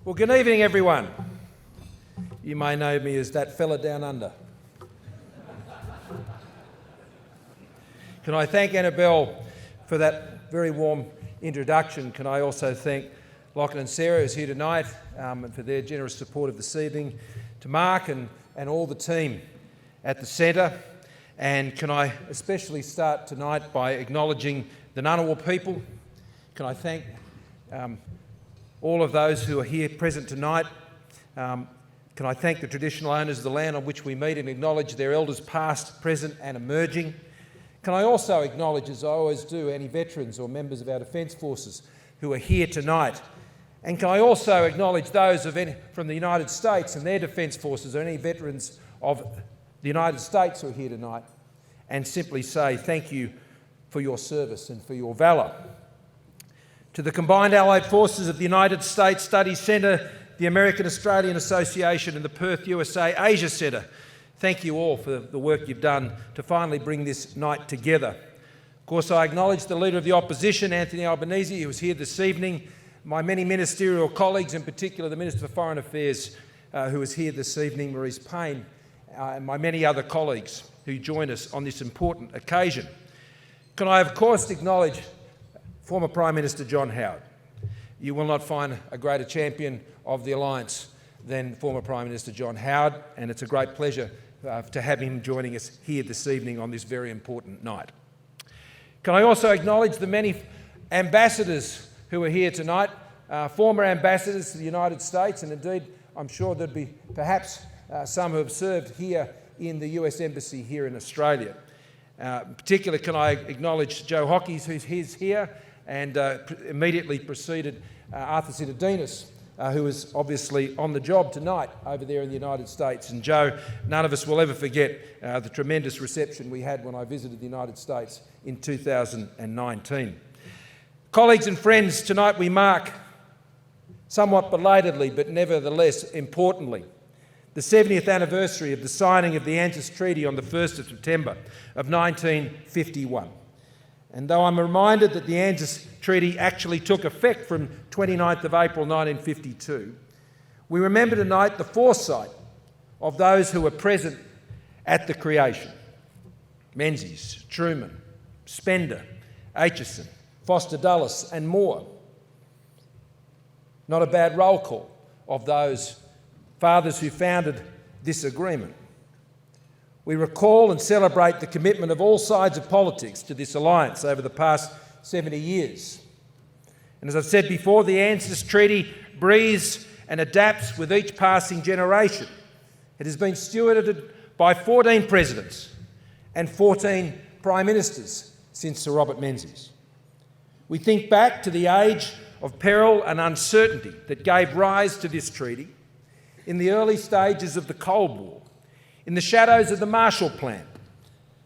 Well, good evening, everyone. You may know me as that fella down under. Can I thank Annabelle for that very warm introduction? Can I also thank Lachlan and Sarah, who's here tonight, and for their generous support of this evening, to Mark and all the team at the Centre. And can I especially start tonight by acknowledging the Ngunnawal people? Can I thank all of those who are here present tonight? Can I thank the traditional owners of the land on which we meet and acknowledge their elders past, present and emerging? Can I also acknowledge, as I always do, any veterans or members of our Defence Forces who are here tonight? And can I also acknowledge those from the United States and their Defence Forces, or any veterans of the United States who are here tonight, and simply say thank you for your service and for your valour. To the Combined Allied Forces of the United States Studies Centre, the American-Australian Association and the Perth USA Asia Centre, thank you all for the work you've done to finally bring this night together. Of course, I acknowledge the Leader of the Opposition, Anthony Albanese, who is here this evening, my many ministerial colleagues, in particular the Minister for Foreign Affairs, who is here this evening, Maurice Payne, and my many other colleagues who join us on this important occasion. Can I, of course, acknowledge former Prime Minister John Howard. You will not find a greater champion of the alliance than former Prime Minister John Howard, and it's a great pleasure to have him joining us here this evening on this very important night. Can I also acknowledge the many ambassadors who are here tonight, former ambassadors to the United States, and indeed I'm sure there'd be perhaps some who have served here in the US Embassy here in Australia. In particular, can I acknowledge Joe Hockeys, who's here, and immediately preceded Arthur Sinodinos, who is obviously on the job tonight over there in the United States. And Joe, none of us will ever forget the tremendous reception we had when I visited the United States in 2019. Colleagues and friends, tonight we mark, somewhat belatedly but nevertheless importantly, the 70th anniversary of the signing of the ANZUS Treaty on the 1st of September of 1951. And though I'm reminded that the ANZUS Treaty actually took effect from 29th of April 1952, we remember tonight the foresight of those who were present at the creation. Menzies, Truman, Spender, Aitchison, Foster Dulles and more. Not a bad roll call of those fathers who founded this agreement. We recall and celebrate the commitment of all sides of politics to this alliance over the past 70 years. And as I've said before, the ANZUS Treaty breathes and adapts with each passing generation. It has been stewarded by 14 presidents and 14 prime ministers since Sir Robert Menzies. We think back to the age of peril and uncertainty that gave rise to this treaty in the early stages of the Cold War, in the shadows of the Marshall Plan,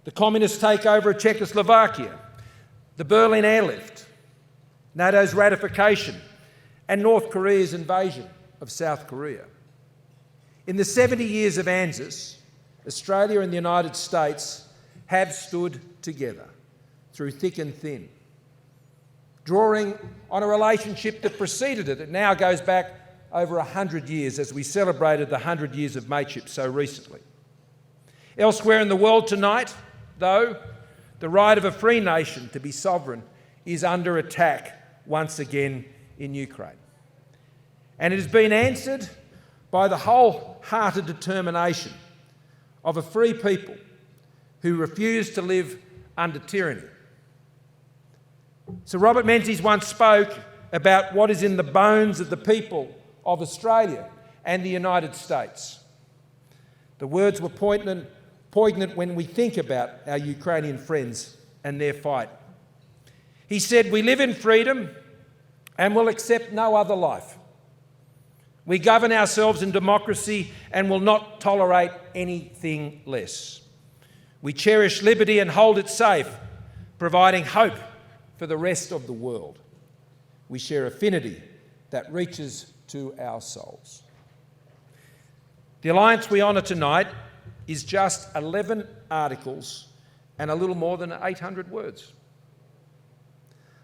the communist takeover of Czechoslovakia, the Berlin airlift, NATO's ratification, and North Korea's invasion of South Korea. In the 70 years of ANZUS, Australia and the United States have stood together through thick and thin, drawing on a relationship that preceded it. It now goes back over 100 years as we celebrated the 100 years of mateship so recently. Elsewhere in the world tonight, though, the right of a free nation to be sovereign is under attack once again in Ukraine. And it has been answered by the wholehearted determination of a free people who refuse to live under tyranny. Sir Robert Menzies once spoke about what is in the bones of the people of Australia and the United States. The words were poignant when we think about our Ukrainian friends and their fight. He said, "We live in freedom and will accept no other life. We govern ourselves in democracy and will not tolerate anything less. We cherish liberty and hold it safe, providing hope for the rest of the world. We share affinity that reaches to our souls." The alliance we honour tonight is just 11 articles and a little more than 800 words.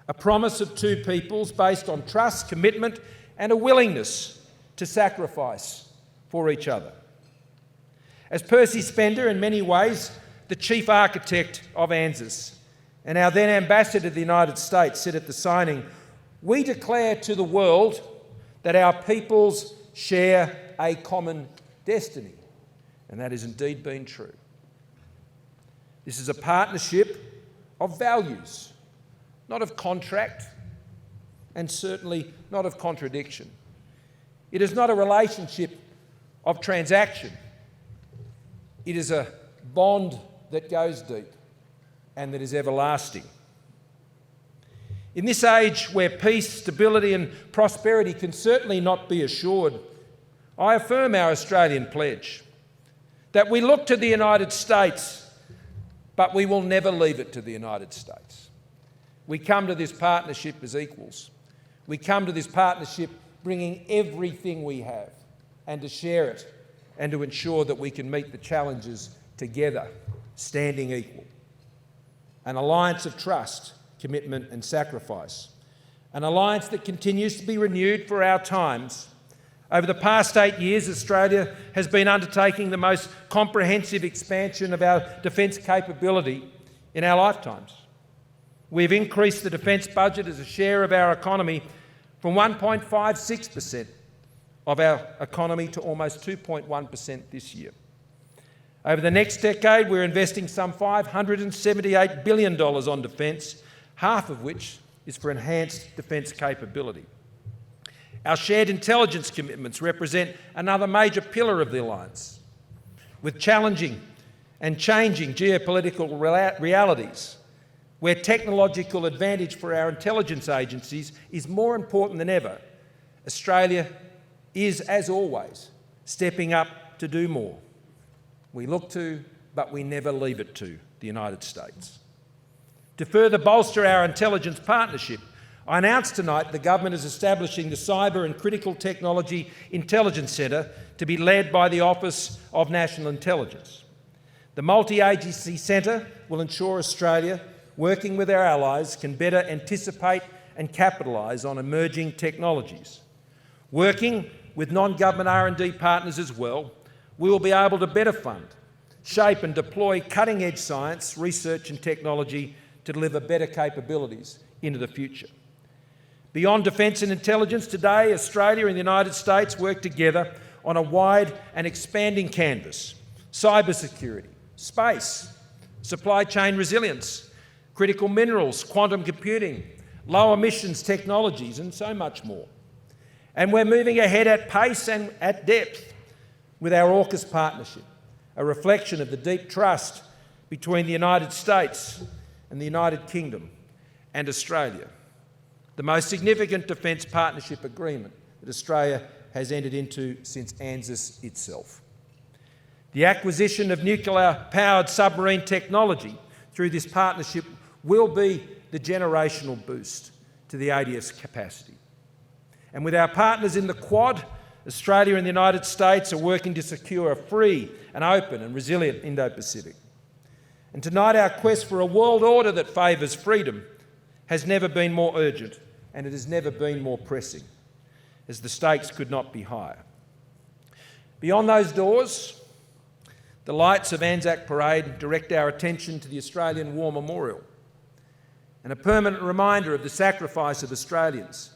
A promise of two peoples based on trust, commitment and a willingness to sacrifice for each other. As Percy Spender, in many ways the chief architect of ANZUS, and our then Ambassador to the United States, said at the signing, "We declare to the world that our peoples share a common destiny." And that has indeed been true. This is a partnership of values, not of contract, and certainly not of contradiction. It is not a relationship of transaction. It is a bond that goes deep and that is everlasting. In this age where peace, stability and prosperity can certainly not be assured, I affirm our Australian pledge that we look to the United States, but we will never leave it to the United States. We come to this partnership as equals. We come to this partnership bringing everything we have and to share it and to ensure that we can meet the challenges together, standing equal. An alliance of trust, commitment and sacrifice. An alliance that continues to be renewed for our times. Over the past 8 years, Australia has been undertaking the most comprehensive expansion of our defence capability in our lifetimes. We've increased the defence budget as a share of our economy from 1.56% of our economy to almost 2.1% this year. Over the next decade, we're investing some $578 billion on defence, half of which is for enhanced defence capability. Our shared intelligence commitments represent another major pillar of the alliance. With challenging and changing geopolitical realities, where technological advantage for our intelligence agencies is more important than ever, Australia is, as always, stepping up to do more. We look to, but we never leave it to, the United States. To further bolster our intelligence partnership, I announced tonight the government is establishing the Cyber and Critical Technology Intelligence Centre to be led by the Office of National Intelligence. The multi-agency centre will ensure Australia, working with our allies, can better anticipate and capitalise on emerging technologies. Working with non-government R&D partners as well, we will be able to better fund, shape and deploy cutting-edge science, research and technology to deliver better capabilities into the future. Beyond defence and intelligence, today Australia and the United States work together on a wide and expanding canvas: cybersecurity, space, supply chain resilience, critical minerals, quantum computing, low emissions technologies and so much more. And we're moving ahead at pace and at depth with our AUKUS partnership, a reflection of the deep trust between the United States and the United Kingdom and Australia, the most significant defence partnership agreement that Australia has entered into since ANZUS itself. The acquisition of nuclear-powered submarine technology through this partnership will be the generational boost to the ADF's capacity. And with our partners in the Quad, Australia and the United States are working to secure a free and open and resilient Indo-Pacific. And tonight our quest for a world order that favours freedom has never been more urgent, and it has never been more pressing, as the stakes could not be higher. Beyond those doors, the lights of Anzac Parade direct our attention to the Australian War Memorial, and a permanent reminder of the sacrifice of Australians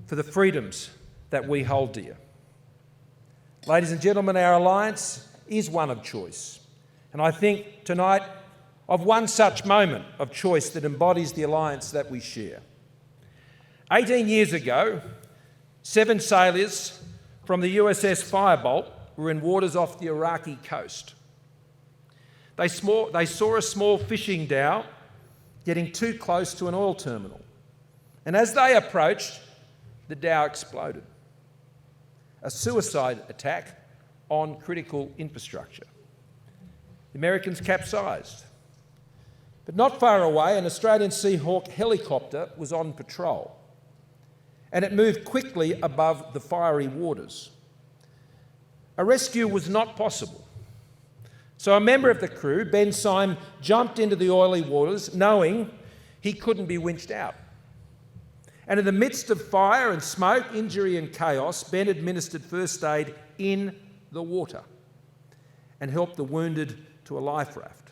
for the freedoms that we hold dear. Ladies and gentlemen, our alliance is one of choice, and I think tonight of one such moment of choice that embodies the alliance that we share. 18 years ago, 7 sailors from the USS Firebolt were in waters off the Iraqi coast. They saw a small fishing dhow getting too close to an oil terminal, and as they approached, the dhow exploded. A suicide attack on critical infrastructure. The Americans capsized. But not far away, an Australian Seahawk helicopter was on patrol, and it moved quickly above the fiery waters. A rescue was not possible. So a member of the crew, Ben Syme, jumped into the oily waters, knowing he couldn't be winched out. And in the midst of fire and smoke, injury and chaos, Ben administered first aid in the water and helped the wounded to a life raft.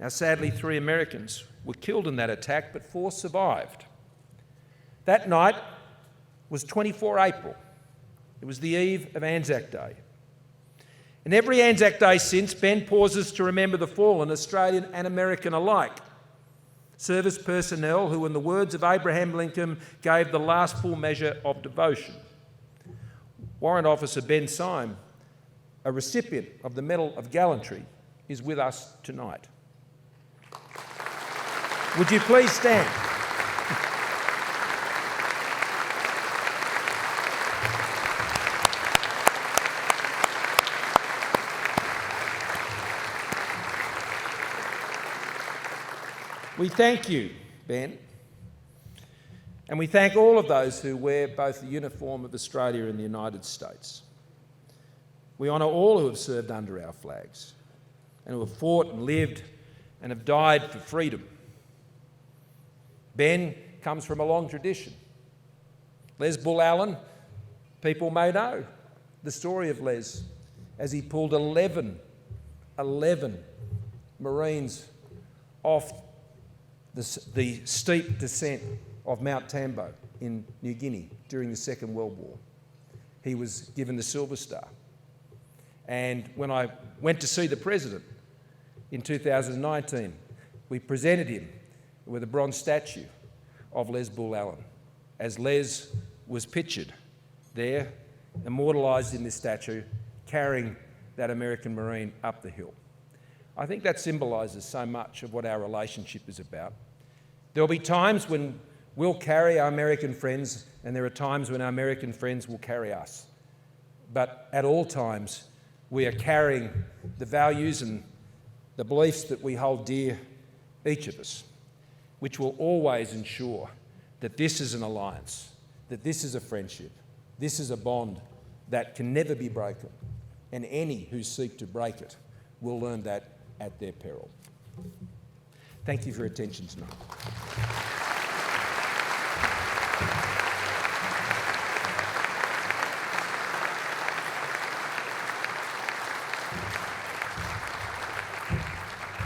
Now, sadly, 3 Americans were killed in that attack, but 4 survived. That night was 24 April. It was the eve of Anzac Day. And every Anzac Day since, Ben pauses to remember the fallen, Australian and American alike. Service personnel who, in the words of Abraham Lincoln, gave the last full measure of devotion. Warrant Officer Ben Syme, a recipient of the Medal of Gallantry, is with us tonight. Would you please stand? We thank you, Ben, and we thank all of those who wear both the uniform of Australia and the United States. We honour all who have served under our flags and who have fought and lived and have died for freedom. Ben comes from a long tradition. Les Bull Allen, people may know the story of Les as he pulled 11 Marines off the steep descent of Mount Tambo in New Guinea during the Second World War. He was given the Silver Star. And when I went to see the President in 2019, we presented him with a bronze statue of Les Bull Allen, as Les was pictured there, immortalised in this statue, carrying that American Marine up the hill. I think that symbolises so much of what our relationship is about. There will be times when we'll carry our American friends, and there are times when our American friends will carry us. But at all times, we are carrying the values and the beliefs that we hold dear, each of us, which will always ensure that this is an alliance, that this is a friendship, this is a bond that can never be broken, and any who seek to break it will learn that at their peril. Thank you for your attention tonight.